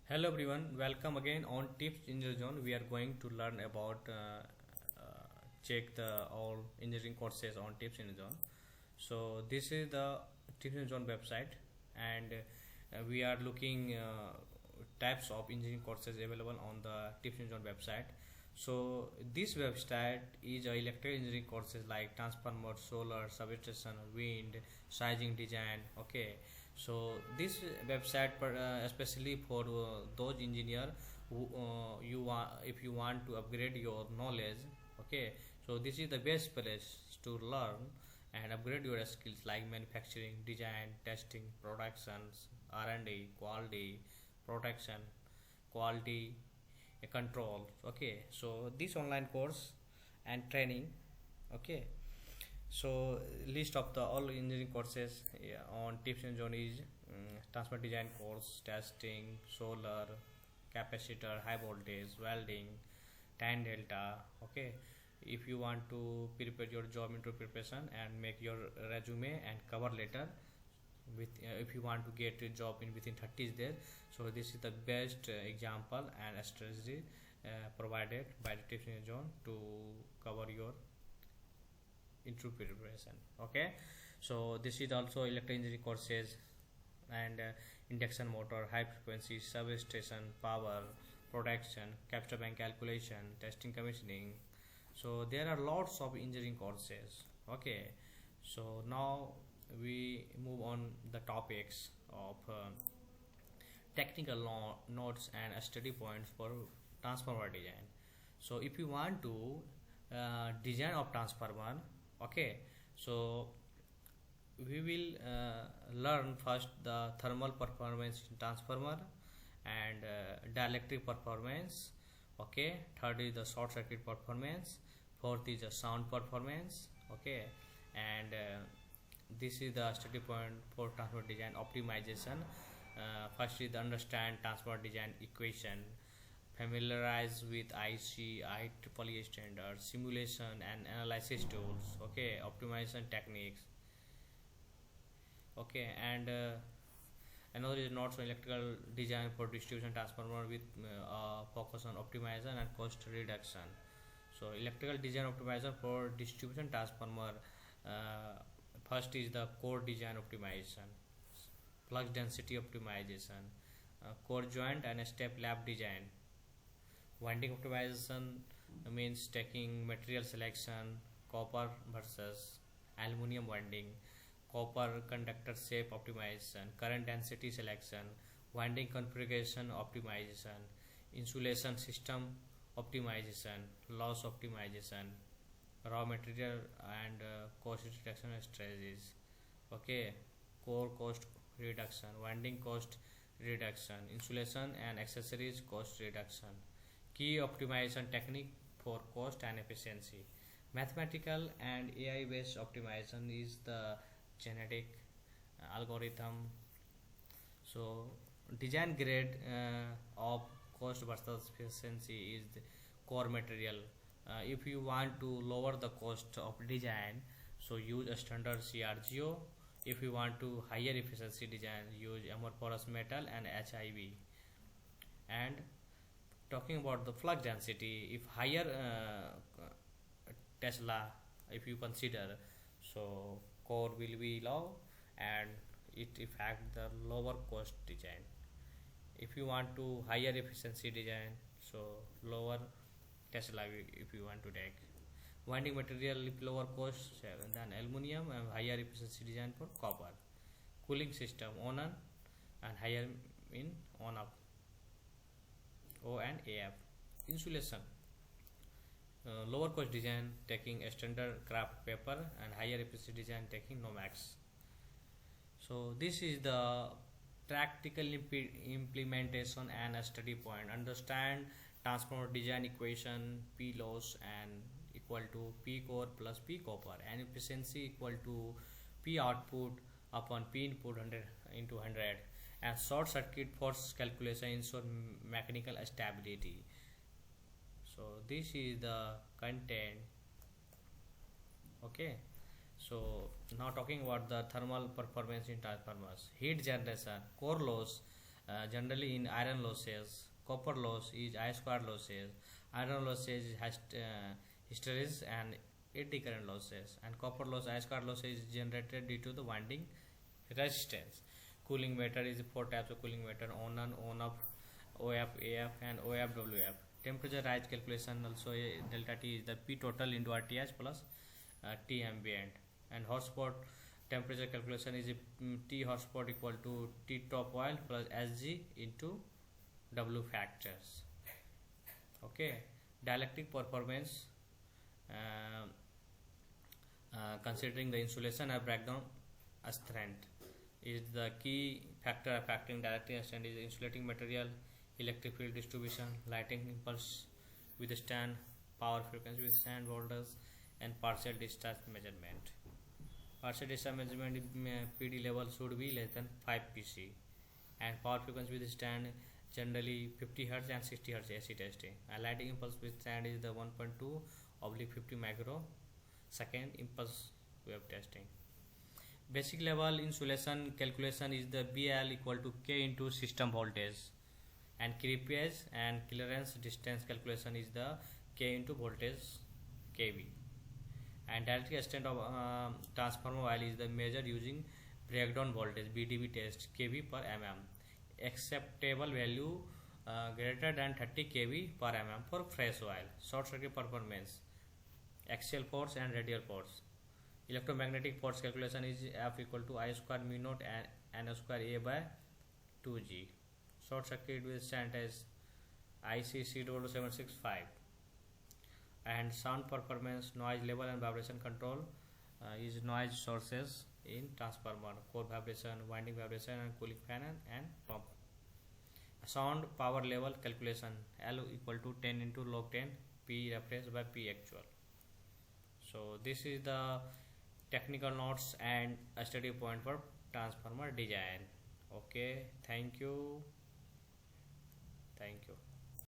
Hello everyone, welcome again on Tips Engineering Zone. We are going to learn about check the all engineering courses on Tips Engineering Zone. So this is the Tips Engineering Zone website, and we are looking types of engineering courses available on the Tips Engineering Zone website. So this website is electrical engineering courses like transformer, solar, substation, wind, sizing design. Okay, so this website especially for those engineer who you want if you want to upgrade your knowledge. Okay, so this is the best place to learn and upgrade your skills like manufacturing, design, testing, productions, R&D, quality, protection, quality control. Okay, so this online course and training. Okay, so list of the all engineering courses, yeah, on Tips and Zone is transfer design course, testing, solar, capacitor, high voltage, welding, tan delta. Okay, if you want to prepare your job into preparation and make your resume and cover letter with if you want to get a job in within 30 days, so this is the best example and strategy provided by the Tips and Zone to cover your into preparation. Okay, so this is also electrical engineering courses and induction motor, high frequency, substation, power, production, capacitor bank calculation, testing, commissioning. So there are lots of engineering courses. Okay, so now we move on the topics of technical notes and study points for transformer design. So if you want to design of transformer, okay, so we will learn first the thermal performance in transformer and dielectric performance. Okay, third is the short circuit performance, fourth is the sound performance. Okay, and this is the study point for transformer design optimization. First is the understand transformer design equation, familiarize with IC, IEEE standards, simulation and analysis tools. Okay, optimization techniques. Okay, and another is notes on electrical design for distribution transformer with focus on optimization and cost reduction. So electrical design optimization for distribution transformer, first is the core design optimization, flux density optimization, core joint and step lab design. Winding optimization means taking material selection, copper versus aluminum winding, copper conductor shape optimization, current density selection, winding configuration optimization, insulation system optimization, loss optimization, raw material and cost reduction strategies. Okay, core cost reduction, winding cost reduction, insulation and accessories cost reduction, key optimization technique for cost and efficiency. Mathematical and AI based optimization is the genetic algorithm. So design grade of cost versus efficiency is the core material. If you want to lower the cost of design, so use a standard CRGO. If you want to higher efficiency design, use amorphous metal and HIV. And talking about the flux density, if higher Tesla, if you consider, so core will be low and it affect the lower cost design. If you want to higher efficiency design, so lower Tesla if you want to take. Winding material if lower cost than aluminum and higher efficiency design for copper. Cooling system on and higher in on up, O and AF. Insulation, lower cost design taking a standard craft paper and higher efficiency design taking Nomex. So this is the practical implementation and a study point. Understand transformer design equation, P loss and equal to P core plus P copper, and efficiency equal to P output upon P input 100 into 100, and short circuit force calculation ensure mechanical stability. So this is the content. Okay, so now talking about the thermal performance in transformers, heat generation, core loss, generally in iron losses. Copper loss is I square losses. Iron losses has hysteresis and eddy current losses, and copper loss I square losses is generated due to the winding resistance. Cooling meter is four types of cooling meter: on off, OF, AF, and OF, WF. Temperature rise calculation also delta T is the P total into RTH plus T ambient, and hotspot temperature calculation is T hotspot equal to T top oil plus Sg into W factors. Okay, dielectric performance, uh, considering the insulation and breakdown strength is the key factor affecting dielectric strength is insulating material, electric field distribution, lighting impulse withstand, power frequency withstand voltage, and partial discharge measurement. Partial discharge measurement PD level should be less than 5 pc, and power frequency withstand generally 50 Hz and 60 Hz AC testing. And lighting impulse withstand is the 1.2/50 microsecond impulse wave testing. Basic level insulation calculation is the BL equal to K into system voltage, and creepage and clearance distance calculation is the K into voltage kV. And dielectric extent of transformer oil is the measured using breakdown voltage BDV test kV per mm. Acceptable value greater than 30 kV per mm for fresh oil. Short circuit performance, axial force and radial force. Electromagnetic force calculation is F equal to I square mu naught and N square A by 2G. Short circuit withstand as ICC 765. And sound performance, noise level and vibration control is noise sources in transformer, core vibration, winding vibration, and cooling fan and pump. Sound power level calculation, L equal to 10 into log 10 P reference by P actual. So this is the technical notes and a study point for transformer design. Okay, thank you.